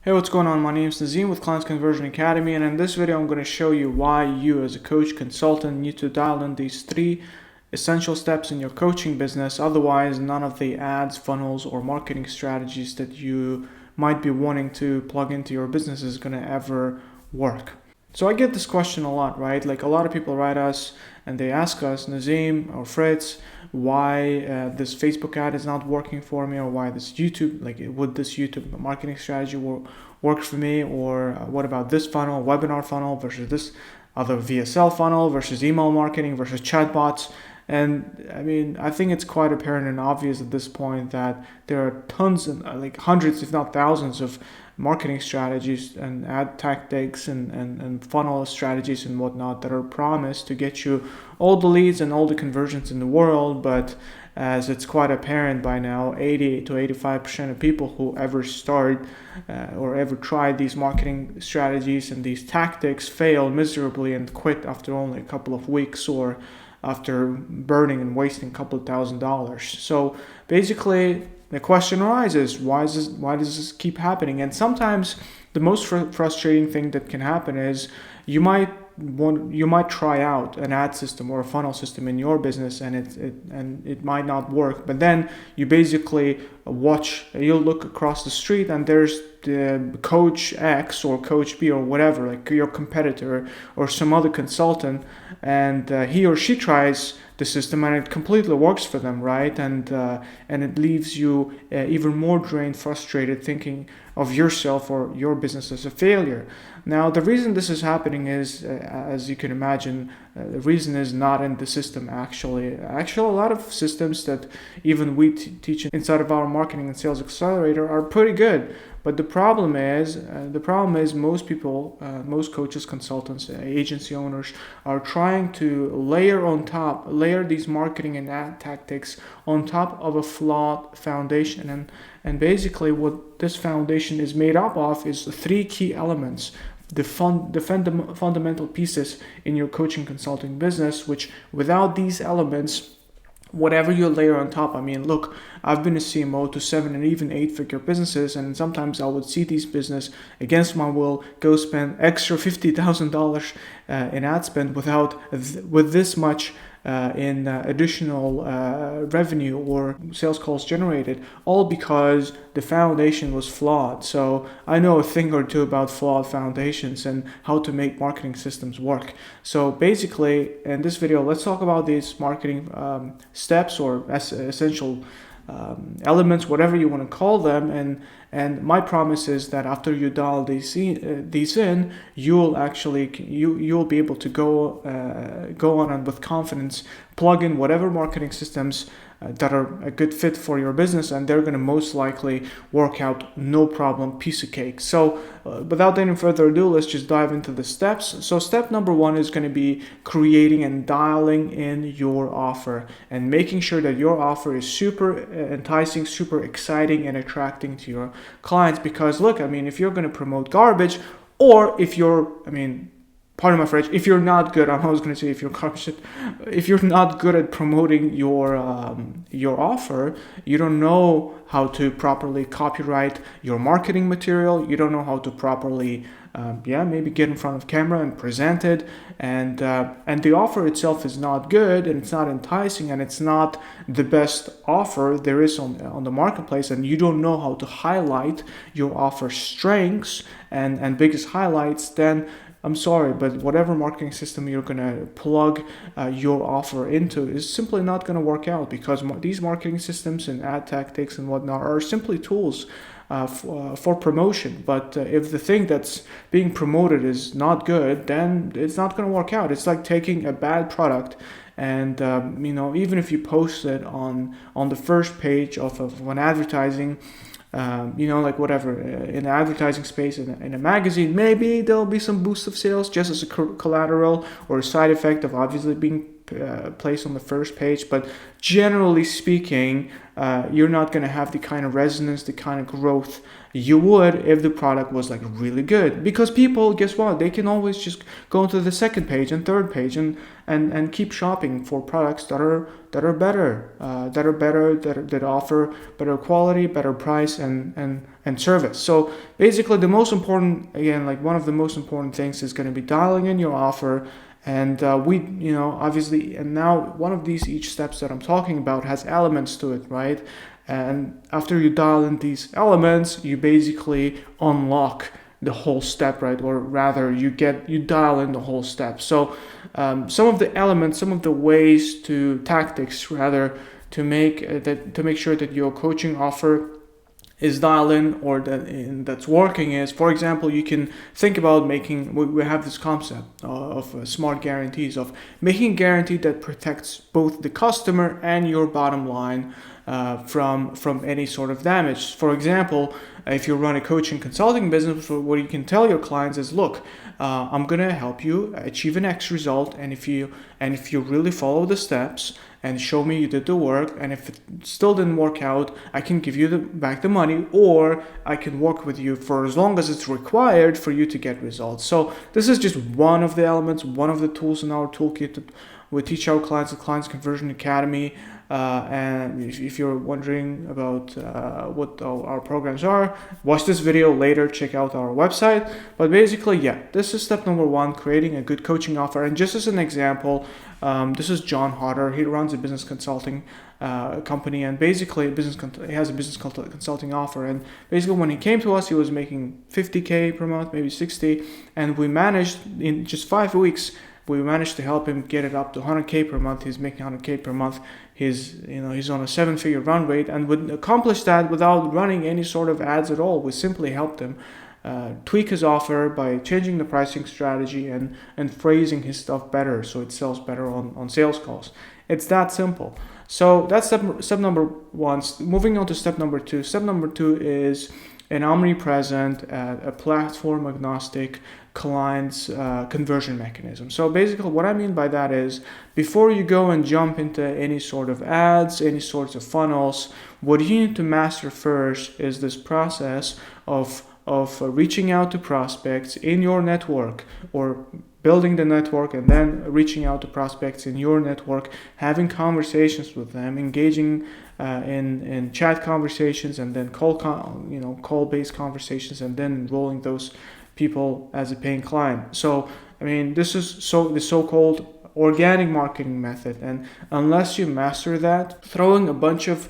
Hey, what's going on? My name is Nazim with Clients Conversion Academy, and in this video, I'm going to show you why you, as a coach consultant, need to dial in these three essential steps in your coaching business. Otherwise, none of the ads, funnels, or marketing strategies that you might be wanting to plug into your business is going to ever work. So I get this question a lot, right? Like a lot of people write us and they ask us, Nazim or Fritz, why this Facebook ad is not working for me, or why this YouTube, would this YouTube marketing strategy work for me, or what about this funnel, webinar funnel versus this other VSL funnel versus email marketing versus chatbots. And I mean, I think it's quite apparent and obvious at this point that there are tons and hundreds, if not thousands, of marketing strategies and ad tactics and funnel strategies and whatnot that are promised to get you all the leads and all the conversions in the world. But as it's quite apparent by now, 80 to 85% of people who ever start or ever try these marketing strategies and these tactics fail miserably and quit after only a couple of weeks, or after burning and wasting a couple of $1,000s. So basically, the question arises: why does this keep happening? And sometimes the most frustrating thing that can happen is you might try out an ad system or a funnel system in your business, and it might not work. But then you basically you'll look across the street and there's the Coach X or Coach B or whatever, like your competitor or some other consultant, and he or she tries the system and it completely works for them, right? And it leaves you even more drained, frustrated, thinking of yourself or your business as a failure. Now, the reason this is happening is, as you can imagine, the reason is not in the system actually. Actually, a lot of systems that even we teach inside of our marketing and sales accelerator are pretty good. But the problem is most people, most coaches, consultants, agency owners are trying to layer these marketing and ad tactics on top of a flawed foundation. And basically what this foundation is made up of is the three key elements, the fundamental pieces in your coaching consulting business, which without these elements, whatever you layer on top. I mean, look, I've been a CMO to 7 and even 8-figure businesses, and sometimes I would see these business against my will go spend extra $50,000 in ad spend with this much in additional revenue or sales calls generated, all because the foundation was flawed. So I know a thing or two about flawed foundations and how to make marketing systems work. So basically, in this video, let's talk about these marketing steps or essential elements, whatever you want to call them, and my promise is that after you dial these in, you'll be able to go on and with confidence plug in whatever marketing systems that are a good fit for your business, and they're going to most likely work out no problem, piece of cake. So without any further ado, let's just dive into the steps. So step number 1 is going to be creating and dialing in your offer and making sure that your offer is super enticing, super exciting, and attracting to your clients. Because look, I mean, if you're going to promote garbage, or if you're, pardon my French, if you're not good, I was going to say if you're not good at promoting your offer, you don't know how to properly copyright your marketing material, you don't know how to properly maybe get in front of camera and present it, and the offer itself is not good, and it's not enticing, and it's not the best offer there is on the marketplace, and you don't know how to highlight your offer strengths and biggest highlights, then I'm sorry, but whatever marketing system you're going to plug your offer into is simply not going to work out, because these marketing systems and ad tactics and whatnot are simply tools for promotion. But if the thing that's being promoted is not good, then it's not going to work out. It's like taking a bad product and even if you post it on the first page of an advertising, whatever, in the advertising space in a magazine, maybe there'll be some boost of sales just as a collateral or a side effect of obviously being placed on the first page. But generally speaking, you're not going to have the kind of resonance, the kind of growth you would if the product was like really good. Because people, guess what, they can always just go to the second page and third page and keep shopping for products that are better, that offer better quality, better price, and service. So basically, the most important, again, like one of the most important things is going to be dialing in your offer. And obviously, and now one of these each steps that I'm talking about has elements to it, right? And after you dial in these elements, you basically unlock the whole step, right? Or rather, you dial in the whole step. So some of the elements, some of the ways to tactics, rather, to make sure that your coaching offer is dialed in or that's working is, for example, you can think about we have this concept of smart guarantees, of making a guarantee that protects both the customer and your bottom line from any sort of damage. For example, if you run a coaching consulting business, what you can tell your clients is, look, I'm gonna help you achieve an X result, and if you really follow the steps and show me you did the work, and if it still didn't work out, I can give you back the money, or I can work with you for as long as it's required for you to get results. So this is just one of the elements, one of the tools in our toolkit that we teach our clients at Clients Conversion Academy. And if you're wondering about what our programs are, watch this video later, check out our website. But basically, yeah, this is step number one, creating a good coaching offer. And just as an example, this is John Hodder. He runs a business consulting company, and basically he has a business consulting offer. And basically, when he came to us, he was making $50K per month, maybe 60, and we managed in just 5 weeks. We managed to help him get it up to 100K per month. He's making 100K per month. He's on a 7-figure run rate, and would accomplish that without running any sort of ads at all. We simply helped him tweak his offer by changing the pricing strategy and phrasing his stuff better so it sells better on sales calls. It's that simple. So that's step number one. Moving on to step number two. Step number two is an omnipresent, a platform agnostic client's conversion mechanism. So basically what I mean by that is, before you go and jump into any sort of ads, any sorts of funnels, what you need to master first is this process of reaching out to prospects in your network, or building the network and then reaching out to prospects in your network, having conversations with them, engaging in chat conversations, and then call-based conversations, and then enrolling those people as a paying client. So I mean, this is the so-called organic marketing method, and unless you master that, throwing a bunch of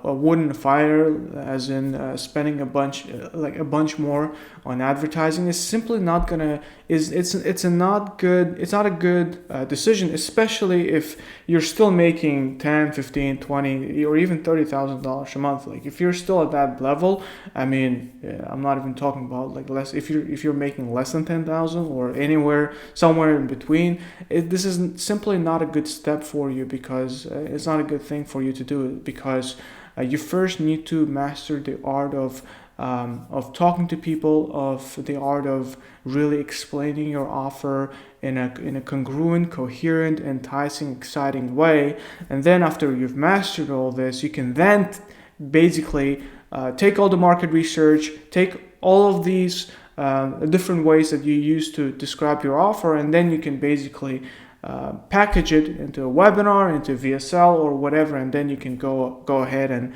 wood in the fire, as in spending a bunch more on advertising, is simply not gonna it's not a good decision, especially if you're still making 10, 15, 20, or even $30,000 a month. Like, if you're still at that level, I mean, I'm not even talking about like less. If you're making less than 10,000 or somewhere in between, this is simply not a good step for you, because it's not a good thing for you to do it, because you first need to master the art of talking to people, of the art of really explaining your offer in a congruent, coherent, enticing, exciting way. And then after you've mastered all this, you can then basically take all the market research, take all of these different ways that you use to describe your offer, and then you can basically package it into a webinar, into VSL or whatever, and then you can go ahead and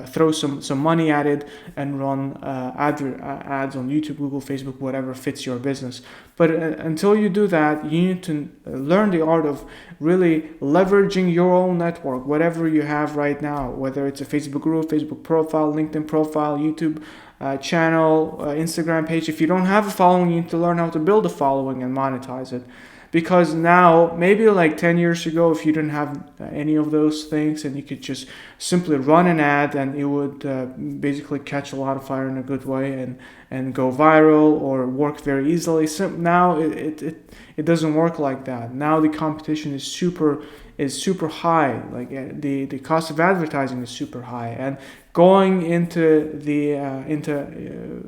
throw some money at it and run ads on YouTube, Google, Facebook, whatever fits your business. But until you do that, you need to learn the art of really leveraging your own network, whatever you have right now, whether it's a Facebook group, Facebook profile, LinkedIn profile, YouTube channel, Instagram page. If you don't have a following, you need to learn how to build a following and monetize it. Because now, maybe like 10 years ago, if you didn't have any of those things, and you could just simply run an ad, and it would basically catch a lot of fire in a good way and go viral or work very easily. So now it doesn't work like that. Now the competition is super high. Like the cost of advertising is super high, and going into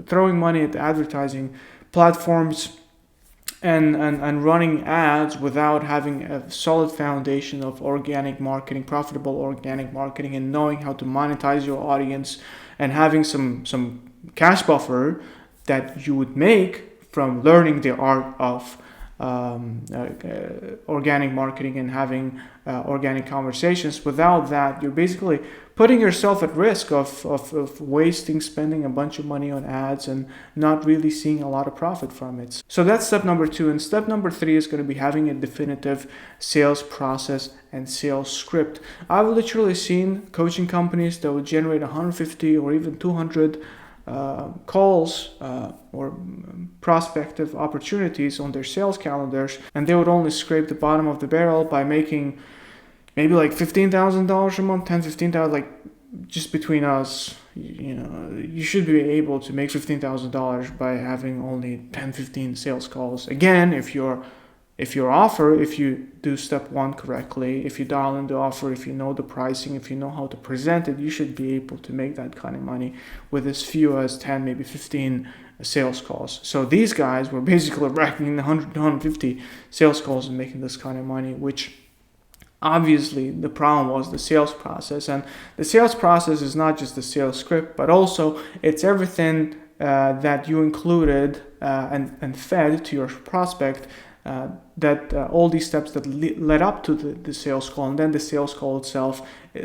throwing money at the advertising platforms and running ads without having a solid foundation of organic marketing, profitable organic marketing, and knowing how to monetize your audience, and having some cash buffer that you would make from learning the art of organic marketing and having organic conversations. Without that, you're basically putting yourself at risk of spending a bunch of money on ads and not really seeing a lot of profit from it. So that's step number 2. And step number 3 is going to be having a definitive sales process and sales script. I've literally seen coaching companies that would generate 150 or even 200 calls or prospective opportunities on their sales calendars, and they would only scrape the bottom of the barrel by making maybe like $15,000 a month, 10, 15,000, like just between us, you should be able to make $15,000 by having only 10, 15 sales calls. Again, if you do step 1 correctly, if you dial in the offer, if you know the pricing, if you know how to present it, you should be able to make that kind of money with as few as 10, maybe 15 sales calls. So these guys were basically racking 100 to 150 sales calls and making this kind of money, which obviously the problem was the sales process. And the sales process is not just the sales script, but also it's everything that you included and fed to your prospect, all these steps that led up to the sales call, and then the sales call itself.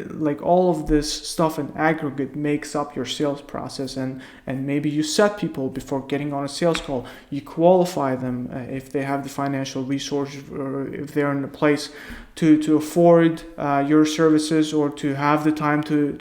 Like all of this stuff in aggregate makes up your sales process. And maybe you set people before getting on a sales call, you qualify them if they have the financial resources, or if they're in a place to afford your services, or to have the time to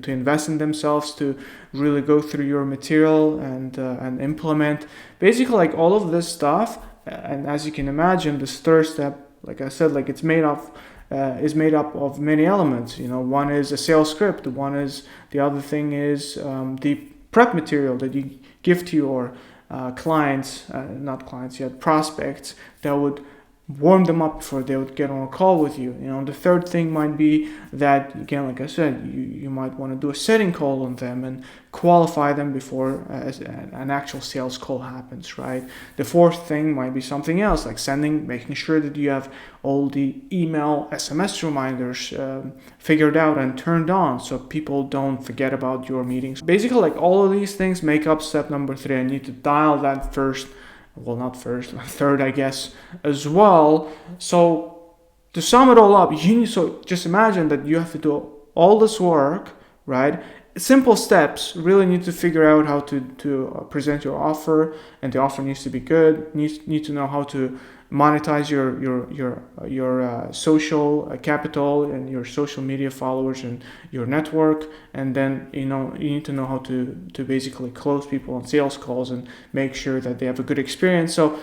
invest in themselves, to really go through your material and implement basically like all of this stuff. And as you can imagine, this third step, like I said, like it's made up of many elements. One is a sales script. The other thing is the prep material that you give to your prospects, that would warm them up before they would get on a call with you. The third thing might be that, again, like I said, you might want to do a setting call on them and qualify them before an actual sales call happens, right? The fourth thing might be something else, like making sure that you have all the email, SMS reminders figured out and turned on, so people don't forget about your meetings. Basically, like all of these things make up step number 3. I need to dial that third, I guess, as well. So to sum it all up, just imagine that you have to do all this work, right? Simple steps. Really need to figure out how to present your offer, and the offer needs to be good. Need to know how to monetize your social capital and your social media followers and your network. And then you need to know how to basically close people on sales calls and make sure that they have a good experience. So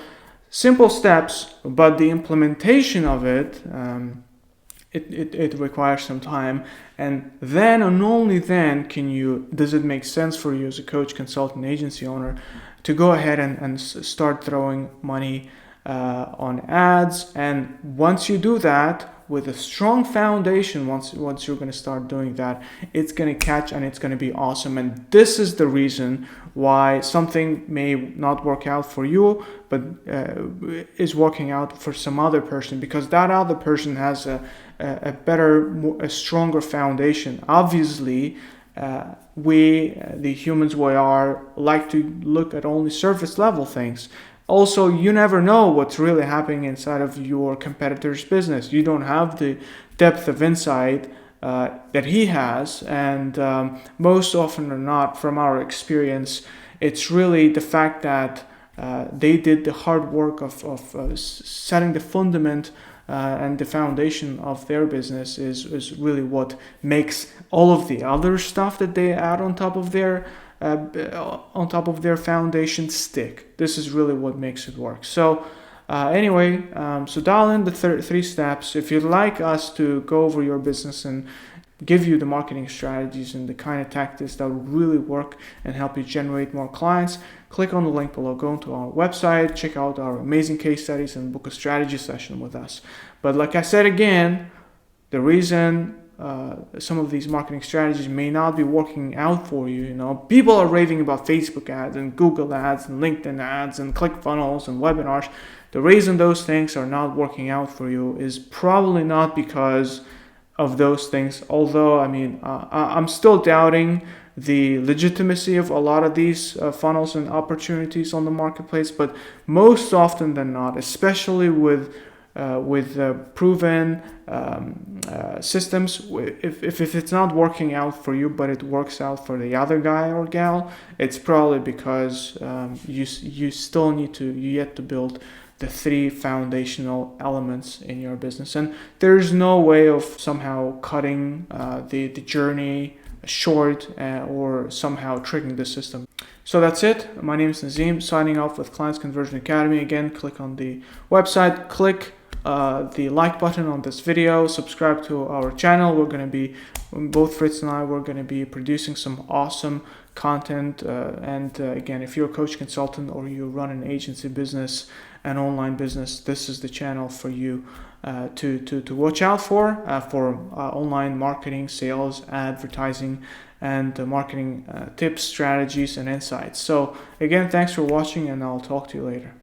simple steps, but the implementation of it it requires some time. And then and only then does it make sense for you as a coach, consultant, agency owner to go ahead and start throwing money on ads. And once you do that with a strong foundation, once you're going to start doing that, it's going to catch and it's going to be awesome. And this is the reason why something may not work out for you, but is working out for some other person, because that other person has a stronger foundation. Obviously, we, the humans we are, like to look at only surface level things. Also, you never know what's really happening inside of your competitor's business. You don't have the depth of insight that he has. And most often or not, from our experience, it's really the fact that they did the hard work of setting the fundament and the foundation of their business is really what makes all of the other stuff that they add on top of their foundation stick. This is really what makes it work. So so dial in the 3 steps. If you'd like us to go over your business and give you the marketing strategies and the kind of tactics that would really work and help you generate more clients, click on the link below, go to our website, check out our amazing case studies, and book a strategy session with us. But like I said again, the reason some of these marketing strategies may not be working out for you. You know, people are raving about Facebook ads and Google ads and LinkedIn ads and ClickFunnels and webinars. The reason those things are not working out for you is probably not because of those things. Although, I mean, I'm still doubting the legitimacy of a lot of these funnels and opportunities on the marketplace, but most often than not, especially with proven systems, if it's not working out for you but it works out for the other guy or gal, it's probably because you yet to build the 3 foundational elements in your business, and there's no way of somehow cutting the journey short or somehow tricking the system. So that's it. My name is Nazim, signing off with Clients Conversion Academy. Again, click on the website, click the like button on this video, subscribe to our channel. We're going to be, both Fritz and I, we're going to be producing some awesome content. Again, if you're a coach, consultant, or you run an agency business, an online business, this is the channel for you to watch out for online marketing, sales, advertising, and marketing tips, strategies, and insights. So again, thanks for watching, and I'll talk to you later.